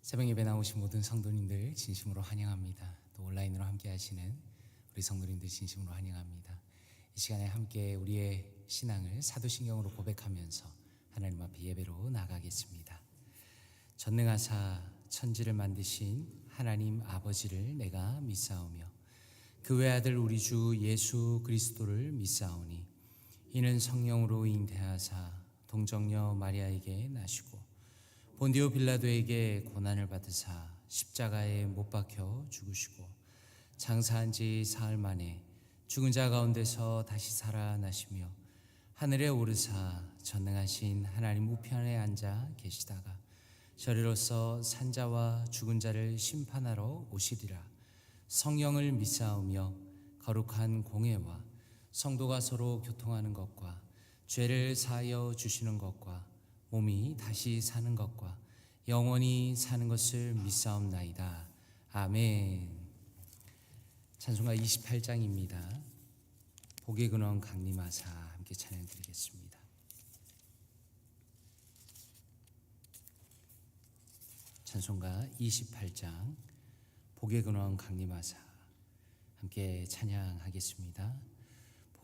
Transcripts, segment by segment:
새벽 예배 나오신 모든 성도님들 진심으로 환영합니다. 또 온라인으로 함께 하시는 우리 성도님들 진심으로 환영합니다. 이 시간에 함께 우리의 신앙을 사도신경으로 고백하면서 하나님 앞에 예배로 나가겠습니다. 전능하사 천지를 만드신 하나님 아버지를 내가 믿사오며 그 외아들 우리 주 예수 그리스도를 믿사오니 이는 성령으로 잉태하사 동정녀 마리아에게 나시고 본디오 빌라도에게 고난을 받으사 십자가에 못 박혀 죽으시고 장사한 지 사흘 만에 죽은 자 가운데서 다시 살아나시며 하늘에 오르사 전능하신 하나님 우편에 앉아 계시다가 저리로서 산자와 죽은 자를 심판하러 오시리라. 성령을 믿사오며 거룩한 공회와 성도가 서로 교통하는 것과 죄를 사하여 주시는 것과 몸이 다시 사는 것과 영원히 사는 것을 믿사옵나이다. 아멘. 찬송가 28장입니다. 복의 근원 강림하사 함께 찬양 드리겠습니다. 찬송가 28장 복의 근원 강림하사 함께 찬양하겠습니다.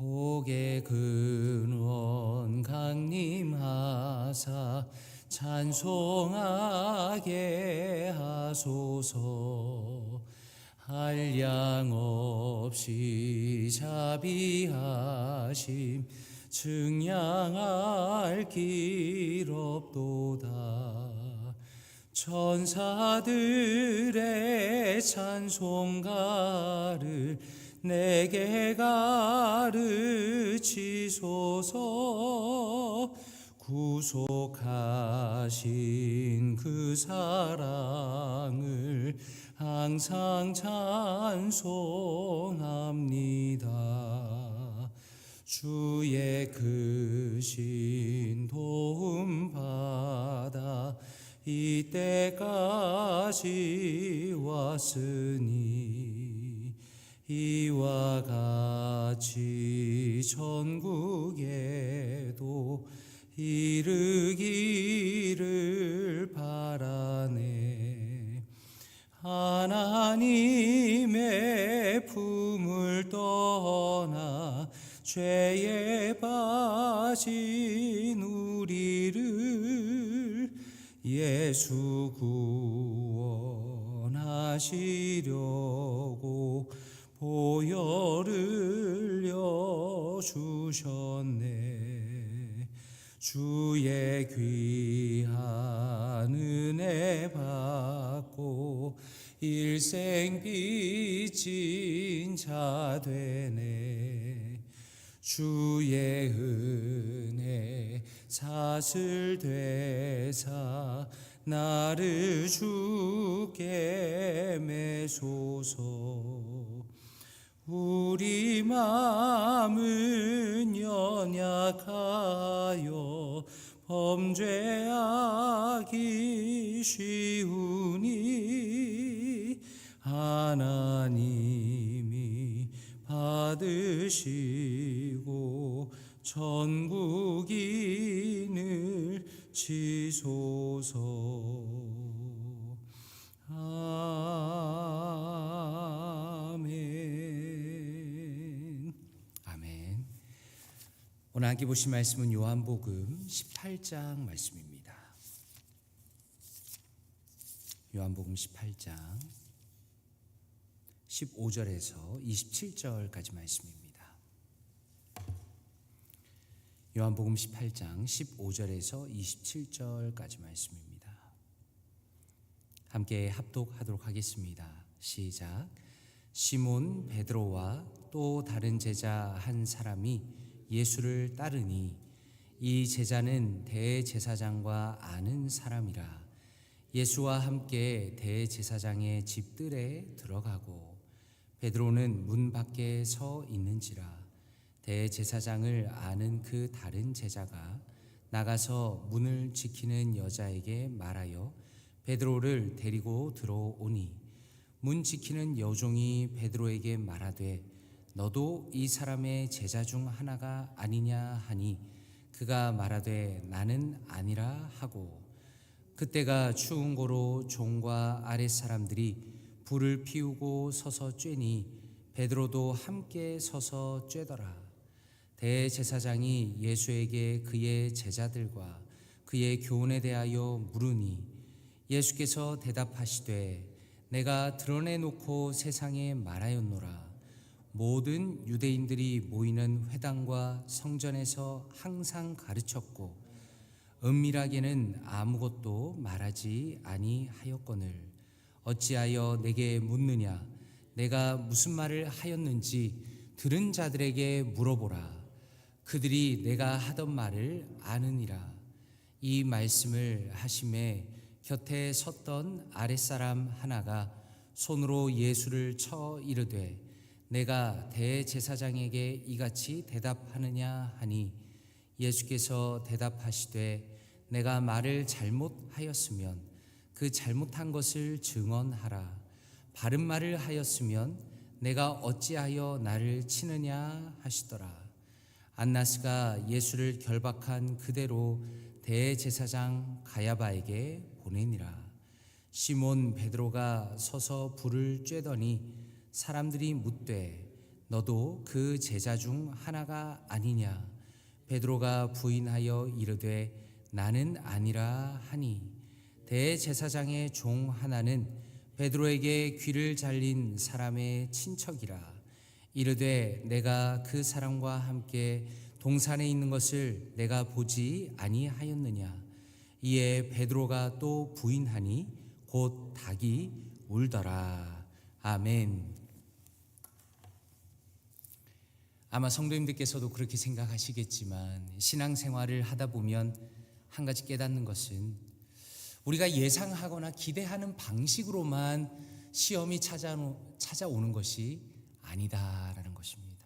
복의 근원 강림하사 찬송하게 하소서. 한량 없이 자비하심 증량할 길 없도다. 천사들의 찬송가를 내게 가르치소서. 구속하신 그 사랑을 항상 찬송합니다. 주의 크신 도움 받아 이때까지 왔으니 이와 같이 전국에도 이르기를 바라네. 하나님의 품을 떠나 죄에 빠진 우리를 예수 구원하시려고 보혈을 여주셨네. 주의 귀한 은혜 받고 일생 빚진 자 되네. 주의 은혜 사슬 되사 나를 주께 매소서. 우리 마음은 연약하여 범죄하기 쉬우니 하나님이 받으시고 천국인을 치소서. 아멘. 아멘. 오늘 함께 보신 말씀은 요한복음 18장 말씀입니다. 요한복음 18장 15절에서 27절까지 말씀입니다. 요한복음 18장 15절에서 27절까지 말씀입니다. 함께 합독하도록 하겠습니다. 시작. 시몬 베드로와 또 다른 제자 한 사람이 예수를 따르니 이 제자는 대제사장과 아는 사람이라. 예수와 함께 대제사장의 집들에 들어가고 베드로는 문 밖에 서 있는지라. 대제사장을 아는 그 다른 제자가 나가서 문을 지키는 여자에게 말하여 베드로를 데리고 들어오니 문 지키는 여종이 베드로에게 말하되 너도 이 사람의 제자 중 하나가 아니냐 하니 그가 말하되 나는 아니라 하고 그때가 추운 고로 종과 아랫 사람들이 불을 피우고 서서 쬐니 베드로도 함께 서서 쬐더라. 대제사장이 예수에게 그의 제자들과 그의 교훈에 대하여 물으니 예수께서 대답하시되 내가 드러내놓고 세상에 말하였노라. 모든 유대인들이 모이는 회당과 성전에서 항상 가르쳤고 은밀하게는 아무것도 말하지 아니하였거늘 어찌하여 내게 묻느냐. 내가 무슨 말을 하였는지 들은 자들에게 물어보라. 그들이 내가 하던 말을 아느니라. 이 말씀을 하심에 곁에 섰던 아랫사람 하나가 손으로 예수를 쳐 이르되 내가 대제사장에게 이같이 대답하느냐 하니 예수께서 대답하시되 내가 말을 잘못하였으면 그 잘못한 것을 증언하라. 바른 말을 하였으면 내가 어찌하여 나를 치느냐 하시더라. 안나스가 예수를 결박한 그대로 대제사장 가야바에게 보내니라. 시몬 베드로가 서서 불을 쬐더니 사람들이 묻되 너도 그 제자 중 하나가 아니냐. 베드로가 부인하여 이르되 나는 아니라 하니 대제사장의 종 하나는 베드로에게 귀를 잘린 사람의 친척이라. 이르되 내가 그 사람과 함께 동산에 있는 것을 내가 보지 아니하였느냐. 이에 베드로가 또 부인하니 곧 닭이 울더라. 아멘. 아마 성도님들께서도 그렇게 생각하시겠지만 신앙생활을 하다 보면 한 가지 깨닫는 것은 우리가 예상하거나 기대하는 방식으로만 시험이 찾아오는 것이 아니다라는 것입니다.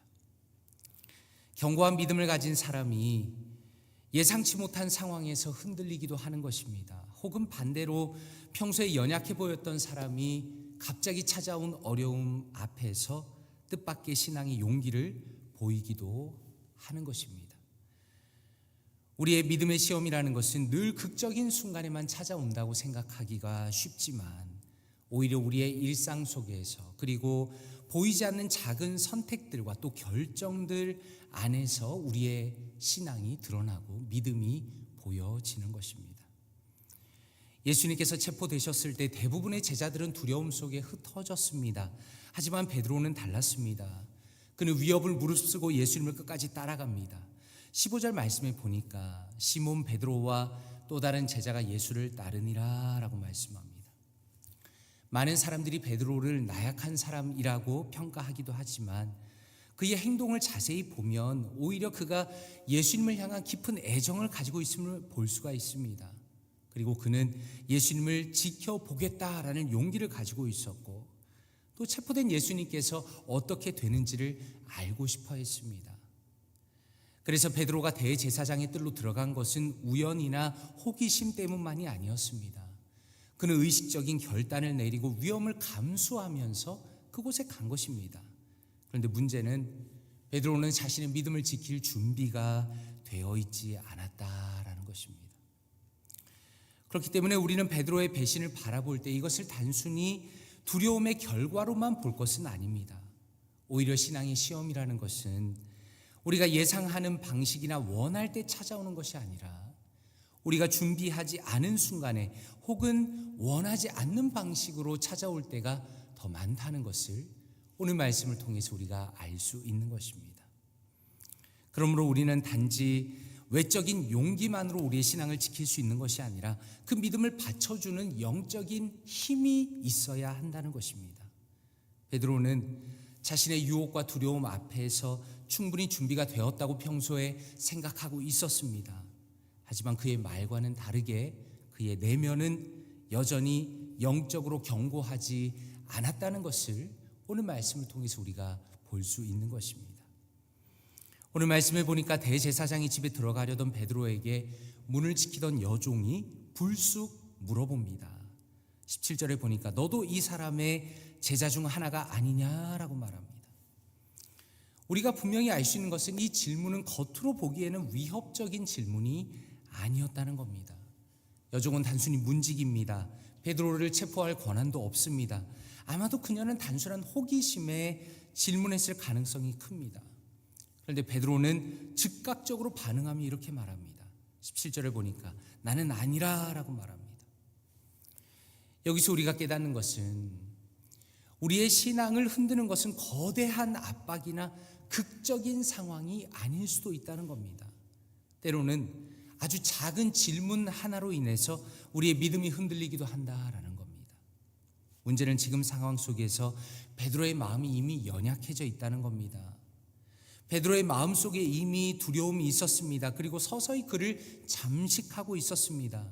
견고한 믿음을 가진 사람이 예상치 못한 상황에서 흔들리기도 하는 것입니다. 혹은 반대로 평소에 연약해 보였던 사람이 갑자기 찾아온 어려움 앞에서 뜻밖의 신앙의 용기를 보이기도 하는 것입니다. 우리의 믿음의 시험이라는 것은 늘 극적인 순간에만 찾아온다고 생각하기가 쉽지만 오히려 우리의 일상 속에서 그리고 보이지 않는 작은 선택들과 또 결정들 안에서 우리의 신앙이 드러나고 믿음이 보여지는 것입니다. 예수님께서 체포되셨을 때 대부분의 제자들은 두려움 속에 흩어졌습니다. 하지만 베드로는 달랐습니다. 그는 위협을 무릅쓰고 예수님을 끝까지 따라갑니다. 15절 말씀에 보니까 시몬 베드로와 또 다른 제자가 예수를 따르니라 라고 말씀합니다. 많은 사람들이 베드로를 나약한 사람이라고 평가하기도 하지만 그의 행동을 자세히 보면 오히려 그가 예수님을 향한 깊은 애정을 가지고 있음을 볼 수가 있습니다. 그리고 그는 예수님을 지켜보겠다라는 용기를 가지고 있었고 또 체포된 예수님께서 어떻게 되는지를 알고 싶어 했습니다. 그래서 베드로가 대제사장의 뜰로 들어간 것은 우연이나 호기심 때문만이 아니었습니다. 그는 의식적인 결단을 내리고 위험을 감수하면서 그곳에 간 것입니다. 그런데 문제는 베드로는 자신의 믿음을 지킬 준비가 되어 있지 않았다라는 것입니다. 그렇기 때문에 우리는 베드로의 배신을 바라볼 때 이것을 단순히 두려움의 결과로만 볼 것은 아닙니다. 오히려 신앙의 시험이라는 것은 우리가 예상하는 방식이나 원할 때 찾아오는 것이 아니라 우리가 준비하지 않은 순간에 혹은 원하지 않는 방식으로 찾아올 때가 더 많다는 것을 오늘 말씀을 통해서 우리가 알 수 있는 것입니다. 그러므로 우리는 단지 외적인 용기만으로 우리의 신앙을 지킬 수 있는 것이 아니라 그 믿음을 받쳐주는 영적인 힘이 있어야 한다는 것입니다. 베드로는 자신의 유혹과 두려움 앞에서 충분히 준비가 되었다고 평소에 생각하고 있었습니다. 하지만 그의 말과는 다르게 그의 내면은 여전히 영적으로 견고하지 않았다는 것을 오늘 말씀을 통해서 우리가 볼 수 있는 것입니다. 오늘 말씀에 보니까 대제사장이 집에 들어가려던 베드로에게 문을 지키던 여종이 불쑥 물어봅니다. 17절에 보니까 너도 이 사람의 제자 중 하나가 아니냐라고 말합니다. 우리가 분명히 알 수 있는 것은 이 질문은 겉으로 보기에는 위협적인 질문이 아니었다는 겁니다. 여종은 단순히 문직입니다. 베드로를 체포할 권한도 없습니다. 아마도 그녀는 단순한 호기심에 질문했을 가능성이 큽니다. 그런데 베드로는 즉각적으로 반응하며 이렇게 말합니다. 17절에 보니까 나는 아니라 라고 말합니다. 여기서 우리가 깨닫는 것은 우리의 신앙을 흔드는 것은 거대한 압박이나 극적인 상황이 아닐 수도 있다는 겁니다. 때로는 아주 작은 질문 하나로 인해서 우리의 믿음이 흔들리기도 한다라는 겁니다. 문제는 지금 상황 속에서 베드로의 마음이 이미 연약해져 있다는 겁니다. 베드로의 마음속에 이미 두려움이 있었습니다. 그리고 서서히 그를 잠식하고 있었습니다.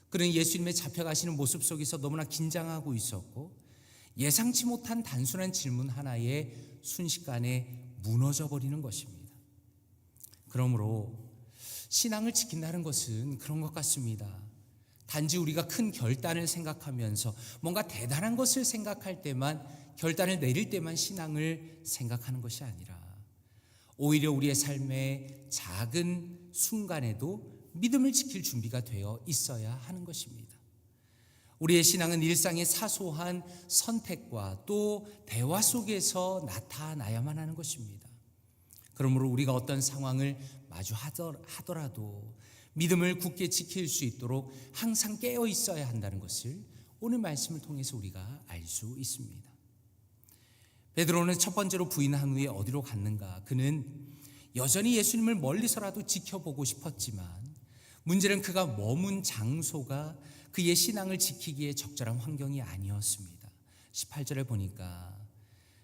그는 예수님의 잡혀가시는 모습 속에서 너무나 긴장하고 있었고 예상치 못한 단순한 질문 하나에 순식간에 무너져 버리는 것입니다. 그러므로 신앙을 지킨다는 것은 그런 것 같습니다. 단지 우리가 큰 결단을 생각하면서 뭔가 대단한 것을 생각할 때만, 결단을 내릴 때만 신앙을 생각하는 것이 아니라 오히려 우리의 삶의 작은 순간에도 믿음을 지킬 준비가 되어 있어야 하는 것입니다. 우리의 신앙은 일상의 사소한 선택과 또 대화 속에서 나타나야만 하는 것입니다. 그러므로 우리가 어떤 상황을 마주하더라도 믿음을 굳게 지킬 수 있도록 항상 깨어 있어야 한다는 것을 오늘 말씀을 통해서 우리가 알 수 있습니다. 베드로는 첫 번째로 부인한 후에 어디로 갔는가? 그는 여전히 예수님을 멀리서라도 지켜보고 싶었지만 문제는 그가 머문 장소가 그의 신앙을 지키기에 적절한 환경이 아니었습니다. 18절에 보니까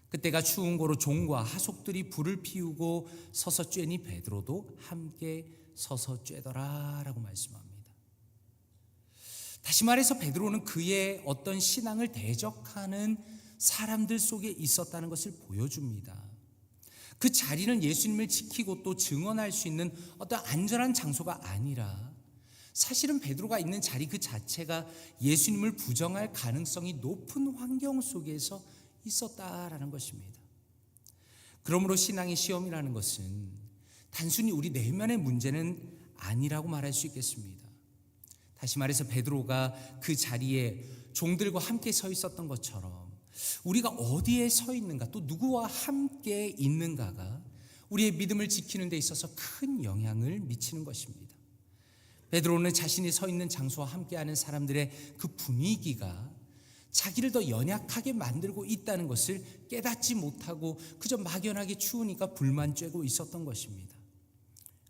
그때가 추운 고로 종과 하속들이 불을 피우고 서서 쬐니 베드로도 함께 서서 쬐더라 라고 말씀합니다. 다시 말해서 베드로는 그의 어떤 신앙을 대적하는 사람들 속에 있었다는 것을 보여줍니다. 그 자리는 예수님을 지키고 또 증언할 수 있는 어떤 안전한 장소가 아니라 사실은 베드로가 있는 자리 그 자체가 예수님을 부정할 가능성이 높은 환경 속에서 있었다라는 것입니다. 그러므로 신앙의 시험이라는 것은 단순히 우리 내면의 문제는 아니라고 말할 수 있겠습니다. 다시 말해서 베드로가 그 자리에 종들과 함께 서 있었던 것처럼 우리가 어디에 서 있는가 또 누구와 함께 있는가가 우리의 믿음을 지키는 데 있어서 큰 영향을 미치는 것입니다. 베드로는 자신이 서 있는 장소와 함께하는 사람들의 그 분위기가 자기를 더 연약하게 만들고 있다는 것을 깨닫지 못하고 그저 막연하게 추우니까 불만 쬐고 있었던 것입니다.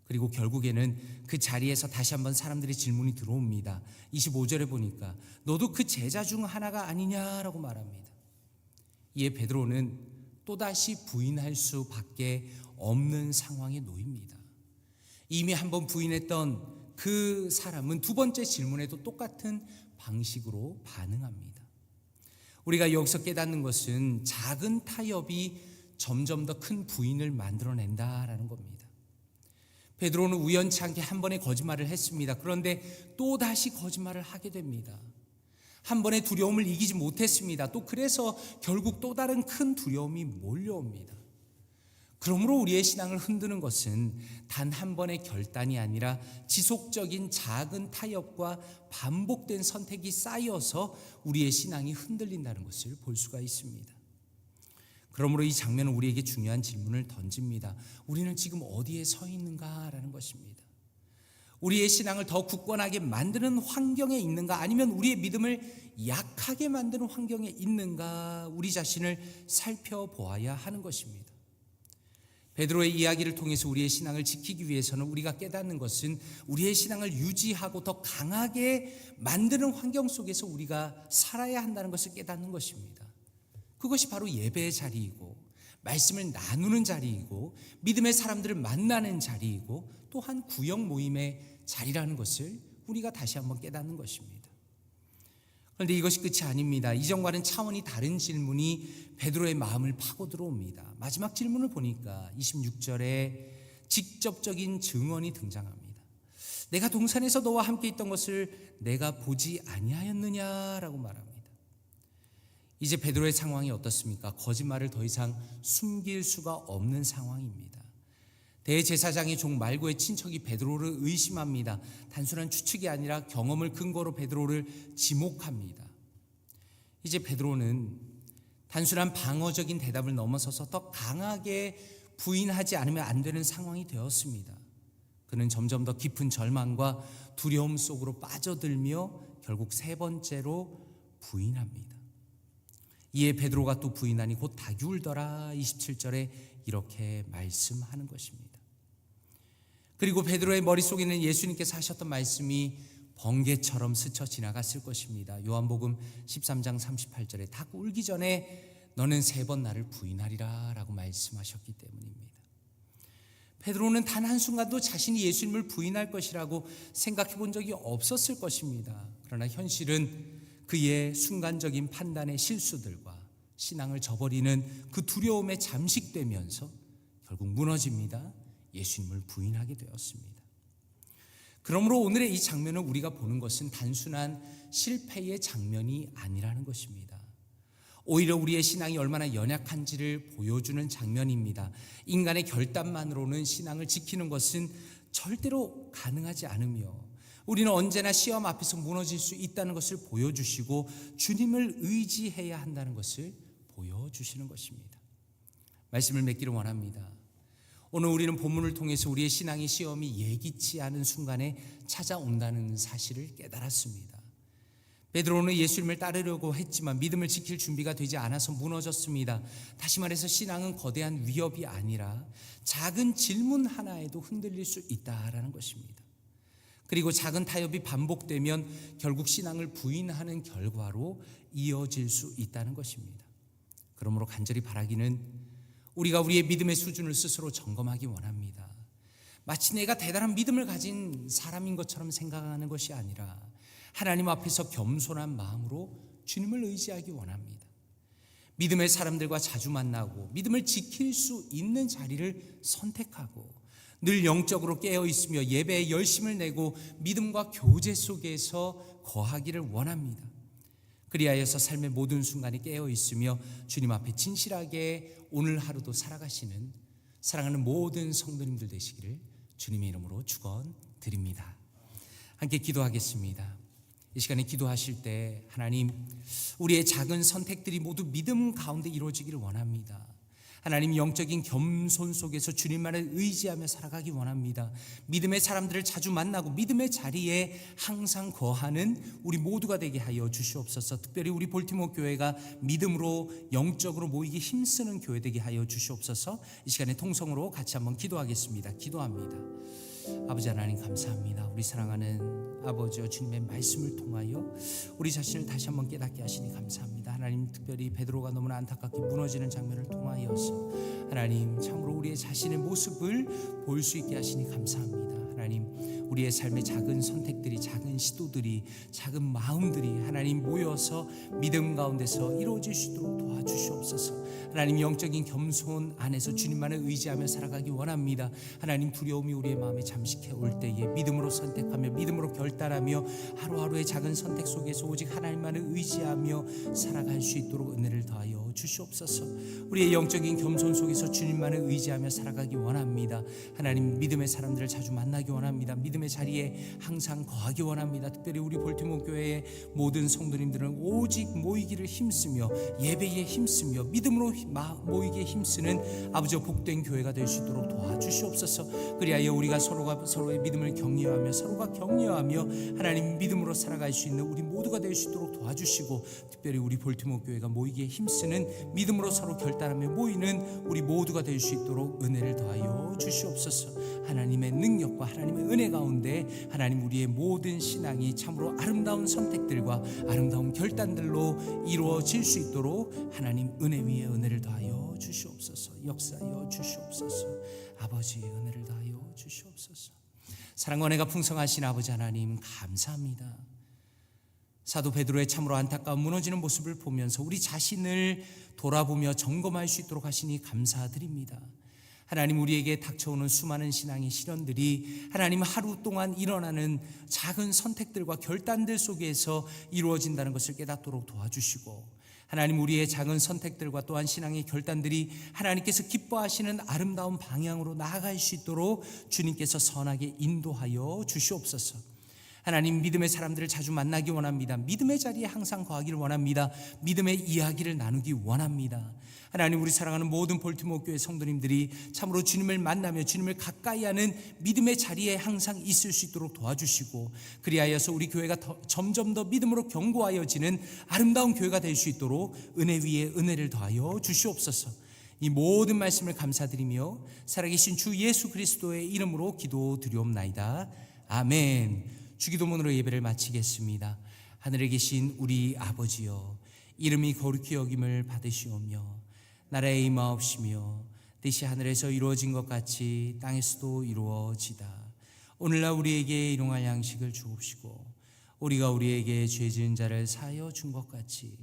그리고 결국에는 그 자리에서 다시 한번 사람들의 질문이 들어옵니다. 25절에 보니까 너도 그 제자 중 하나가 아니냐라고 말합니다. 이에 베드로는 또다시 부인할 수밖에 없는 상황에 놓입니다. 이미 한번 부인했던 그 사람은 두 번째 질문에도 똑같은 방식으로 반응합니다. 우리가 여기서 깨닫는 것은 작은 타협이 점점 더 큰 부인을 만들어낸다라는 겁니다. 베드로는 우연치 않게 한 번의 거짓말을 했습니다. 그런데 또다시 거짓말을 하게 됩니다. 한 번의 두려움을 이기지 못했습니다. 또 그래서 결국 또 다른 큰 두려움이 몰려옵니다. 그러므로 우리의 신앙을 흔드는 것은 단 한 번의 결단이 아니라 지속적인 작은 타협과 반복된 선택이 쌓여서 우리의 신앙이 흔들린다는 것을 볼 수가 있습니다. 그러므로 이 장면은 우리에게 중요한 질문을 던집니다. 우리는 지금 어디에 서 있는가라는 것입니다. 우리의 신앙을 더 굳건하게 만드는 환경에 있는가, 아니면 우리의 믿음을 약하게 만드는 환경에 있는가, 우리 자신을 살펴보아야 하는 것입니다. 베드로의 이야기를 통해서 우리의 신앙을 지키기 위해서는 우리가 깨닫는 것은 우리의 신앙을 유지하고 더 강하게 만드는 환경 속에서 우리가 살아야 한다는 것을 깨닫는 것입니다. 그것이 바로 예배의 자리이고 말씀을 나누는 자리이고 믿음의 사람들을 만나는 자리이고 또한 구역 모임의 자리라는 것을 우리가 다시 한번 깨닫는 것입니다. 그런데 이것이 끝이 아닙니다. 이전과는 차원이 다른 질문이 베드로의 마음을 파고 들어옵니다. 마지막 질문을 보니까 26절에 직접적인 증언이 등장합니다. 내가 동산에서 너와 함께 있던 것을 내가 보지 아니하였느냐라고 말합니다. 이제 베드로의 상황이 어떻습니까? 거짓말을 더 이상 숨길 수가 없는 상황입니다. 대제사장의 종 말고의 친척이 베드로를 의심합니다. 단순한 추측이 아니라 경험을 근거로 베드로를 지목합니다. 이제 베드로는 단순한 방어적인 대답을 넘어서서 더 강하게 부인하지 않으면 안 되는 상황이 되었습니다. 그는 점점 더 깊은 절망과 두려움 속으로 빠져들며 결국 세 번째로 부인합니다. 이에 베드로가 또 부인하니 곧 닭이 울더라. 27절에 이렇게 말씀하는 것입니다. 그리고 베드로의 머릿속에는 예수님께서 하셨던 말씀이 번개처럼 스쳐 지나갔을 것입니다. 요한복음 13장 38절에 닭 울기 전에 너는 세 번 나를 부인하리라 라고 말씀하셨기 때문입니다. 베드로는 단 한순간도 자신이 예수님을 부인할 것이라고 생각해 본 적이 없었을 것입니다. 그러나 현실은 그의 순간적인 판단의 실수들과 신앙을 저버리는 그 두려움에 잠식되면서 결국 무너집니다. 예수님을 부인하게 되었습니다. 그러므로 오늘의 이 장면을 우리가 보는 것은 단순한 실패의 장면이 아니라는 것입니다. 오히려 우리의 신앙이 얼마나 연약한지를 보여주는 장면입니다. 인간의 결단만으로는 신앙을 지키는 것은 절대로 가능하지 않으며 우리는 언제나 시험 앞에서 무너질 수 있다는 것을 보여주시고 주님을 의지해야 한다는 것을 보여주시는 것입니다. 말씀을 맺기를 원합니다. 오늘 우리는 본문을 통해서 우리의 신앙의 시험이 예기치 않은 순간에 찾아온다는 사실을 깨달았습니다. 베드로는 예수님을 따르려고 했지만 믿음을 지킬 준비가 되지 않아서 무너졌습니다. 다시 말해서 신앙은 거대한 위협이 아니라 작은 질문 하나에도 흔들릴 수 있다라는 것입니다. 그리고 작은 타협이 반복되면 결국 신앙을 부인하는 결과로 이어질 수 있다는 것입니다. 그러므로 간절히 바라기는 우리가 우리의 믿음의 수준을 스스로 점검하기 원합니다. 마치 내가 대단한 믿음을 가진 사람인 것처럼 생각하는 것이 아니라 하나님 앞에서 겸손한 마음으로 주님을 의지하기 원합니다. 믿음의 사람들과 자주 만나고 믿음을 지킬 수 있는 자리를 선택하고 늘 영적으로 깨어있으며 예배에 열심을 내고 믿음과 교제 속에서 거하기를 원합니다. 그리하여서 삶의 모든 순간에 깨어있으며 주님 앞에 진실하게 오늘 하루도 살아가시는 사랑하는 모든 성도님들 되시기를 주님의 이름으로 축원드립니다. 함께 기도하겠습니다. 이 시간에 기도하실 때 하나님, 우리의 작은 선택들이 모두 믿음 가운데 이루어지기를 원합니다. 하나님, 영적인 겸손 속에서 주님만을 의지하며 살아가기 원합니다. 믿음의 사람들을 자주 만나고 믿음의 자리에 항상 거하는 우리 모두가 되게 하여 주시옵소서. 특별히 우리 볼티모어 교회가 믿음으로 영적으로 모이기 힘쓰는 교회 되게 하여 주시옵소서. 이 시간에 통성으로 같이 한번 기도하겠습니다. 기도합니다. 아버지 하나님 감사합니다. 우리 사랑하는 아버지와 주님의 말씀을 통하여 우리 자신을 다시 한번 깨닫게 하시니 감사합니다. 하나님, 특별히 베드로가 너무나 안타깝게 무너지는 장면을 통하여서 하나님 참으로 우리의 자신의 모습을 볼 수 있게 하시니 감사합니다. 하나님, 우리의 삶의 작은 선택들이, 작은 시도들이, 작은 마음들이 하나님 모여서 믿음 가운데서 이루어질 수 있도록 도와주시옵소서. 하나님, 영적인 겸손 안에서 주님만을 의지하며 살아가기 원합니다. 하나님, 두려움이 우리의 마음에 잠식해 올 때에 믿음으로 선택하며 믿음으로 결단하며 하루하루의 작은 선택 속에서 오직 하나님만을 의지하며 살아갈 수 있도록 은혜를 더하여 주시옵소서. 우리의 영적인 겸손 속에서 주님만을 의지하며 살아가기 원합니다. 하나님, 믿음의 사람들을 자주 만나기 원합니다. 믿음의 자리에 항상 거하기 원합니다. 특별히 우리 볼티모어 교회의 모든 성도님들은 오직 모이기를 힘쓰며 예배에 힘쓰며 믿음으로 모이기에 힘쓰는 아버지와 복된 교회가 될 수 있도록 도와주시옵소서. 그리하여 우리가 서로가 서로의 믿음을 격려하며 서로가 격려하며 하나님 믿음으로 살아갈 수 있는 우리 모두가 될 수 있도록 도와주시고, 특별히 우리 볼티모어 교회가 모이기에 힘쓰는 믿음으로 서로 결단하며 모이는 우리 모두가 될 수 있도록 은혜를 더하여 주시옵소서. 하나님의 능력과 하나님의 은혜 가운데 하나님, 우리의 모든 신앙이 참으로 아름다운 선택들과 아름다운 결단들로 이루어질 수 있도록 하나님 은혜 위에 은혜를 더하여 주시옵소서. 역사하여 주시옵소서. 아버지, 은혜를 더하여 주시옵소서. 사랑과 은혜가 풍성하신 아버지 하나님 감사합니다. 사도 베드로의 참으로 안타까운 무너지는 모습을 보면서 우리 자신을 돌아보며 점검할 수 있도록 하시니 감사드립니다. 하나님, 우리에게 닥쳐오는 수많은 신앙의 시련들이 하나님 하루 동안 일어나는 작은 선택들과 결단들 속에서 이루어진다는 것을 깨닫도록 도와주시고, 하나님, 우리의 작은 선택들과 또한 신앙의 결단들이 하나님께서 기뻐하시는 아름다운 방향으로 나아갈 수 있도록 주님께서 선하게 인도하여 주시옵소서. 하나님, 믿음의 사람들을 자주 만나기 원합니다. 믿음의 자리에 항상 거하기를 원합니다. 믿음의 이야기를 나누기 원합니다. 하나님, 우리 사랑하는 모든 볼티모어 교회 성도님들이 참으로 주님을 만나며 주님을 가까이 하는 믿음의 자리에 항상 있을 수 있도록 도와주시고, 그리하여서 우리 교회가 점점 더 믿음으로 견고하여지는 아름다운 교회가 될 수 있도록 은혜 위에 은혜를 더하여 주시옵소서. 이 모든 말씀을 감사드리며 살아계신 주 예수 그리스도의 이름으로 기도드리옵나이다. 아멘. 주기도문으로 예배를 마치겠습니다. 하늘에 계신 우리 아버지여, 이름이 거룩히 여김을 받으시오며 나라의 임하옵시며 뜻이 하늘에서 이루어진 것 같이 땅에서도 이루어지다. 오늘날 우리에게 일용할 양식을 주옵시고, 우리가 우리에게 죄 지은 자를 사하여 준 것 같이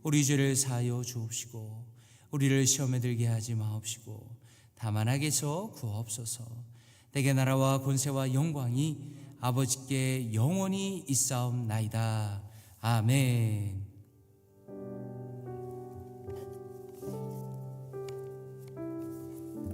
우리 죄를 사하여 주옵시고, 우리를 시험에 들게 하지 마옵시고 다만 악에서 구하옵소서. 대개 나라와 권세와 영광이 아버지께 영원히 있사옵나이다. 아멘.